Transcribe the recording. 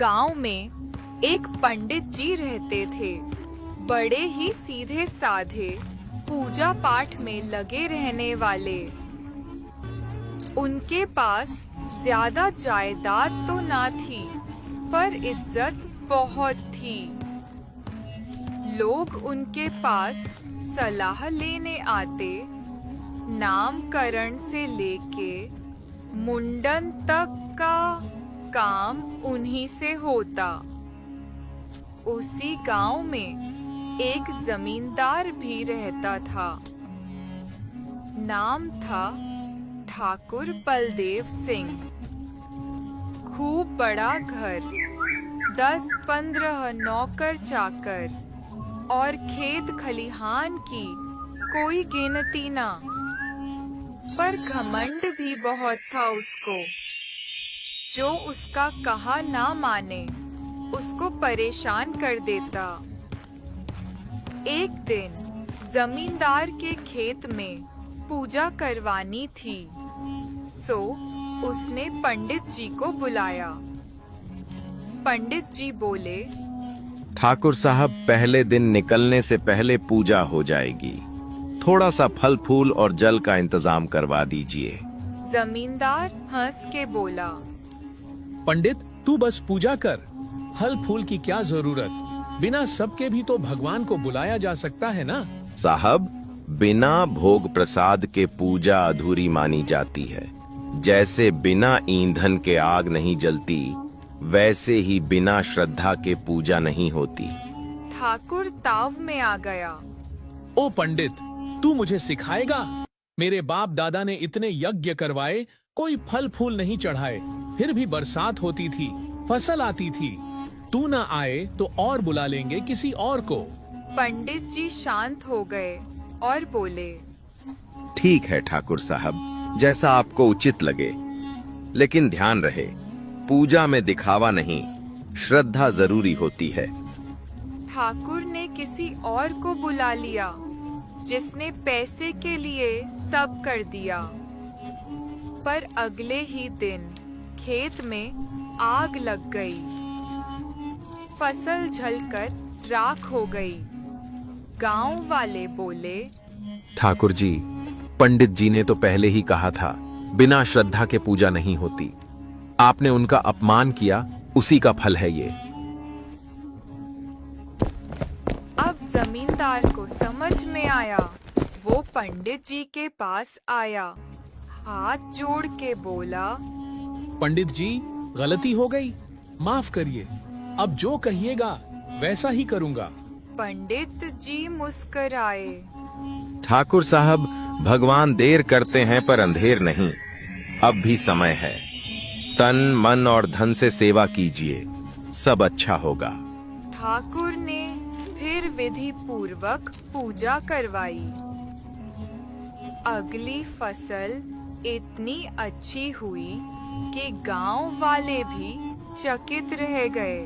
गांव में एक पंडित जी रहते थे। बड़े ही सीधे साधे, पूजा पाठ में लगे रहने वाले। उनके पास ज्यादा जायदाद तो ना थी, पर इज्जत बहुत थी। लोग उनके पास सलाह लेने आते। नामकरण से लेके मुंडन तक का काम उन्हीं से होता। उसी गांव में एक जमींदार भी रहता था। नाम था ठाकुर बलदेव सिंह। खूब बड़ा घर, 10-15 नौकर चाकर और खेत खलिहान की कोई गिनती ना। पर घमंड भी बहुत था उसको। जो उसका कहा ना माने, उसको परेशान कर देता। एक दिन जमींदार के खेत में पूजा करवानी थी, सो उसने पंडित जी को बुलाया। पंडित जी बोले, ठाकुर साहब, पहले दिन निकलने से पहले पूजा हो जाएगी। थोड़ा सा फल फूल और जल का इंतजाम करवा दीजिए। जमींदार हंस के बोला, पंडित, तू बस पूजा कर। फल फूल की क्या जरूरत? बिना सबके भी तो भगवान को बुलाया जा सकता है ना। साहब, बिना भोग प्रसाद के पूजा अधूरी मानी जाती है। जैसे बिना ईंधन के आग नहीं जलती, वैसे ही बिना श्रद्धा के पूजा नहीं होती। ठाकुर ताव में आ गया। ओ पंडित, तू मुझे सिखाएगा? मेरे बाप दादा ने इतने यज्ञ करवाए, कोई फल फूल नहीं चढ़ाए, फिर भी बरसात होती थी, फसल आती थी। तू ना आए तो और बुला लेंगे किसी और को। पंडित जी शांत हो गए और बोले, ठीक है ठाकुर साहब, जैसा आपको उचित लगे, लेकिन ध्यान रहे, पूजा में दिखावा नहीं, श्रद्धा जरूरी होती है। ठाकुर ने किसी और को बुला लिया, जिसने पैसे के लिए सब कर दिया। पर अगले ही दिन खेत में आग लग गई। फसल जलकर राख हो गई। गांव वाले बोले, ठाकुर जी, पंडित जी ने तो पहले ही कहा था, बिना श्रद्धा के पूजा नहीं होती। आपने उनका अपमान किया, उसी का फल है ये। अब जमींदार को समझ में आया। वो पंडित जी के पास आया, हाथ जोड़ के बोला, पंडित जी, गलती हो गई, माफ करिए। अब जो कहिएगा वैसा ही करूँगा। पंडित जी मुस्कुराए। ठाकुर साहब, भगवान देर करते हैं पर अंधेर नहीं। अब भी समय है। तन मन और धन से सेवा कीजिए, सब अच्छा होगा। ठाकुर ने फिर विधि पूर्वक पूजा करवाई। अगली फसल इतनी अच्छी हुई कि गांव वाले भी चकित रह गए।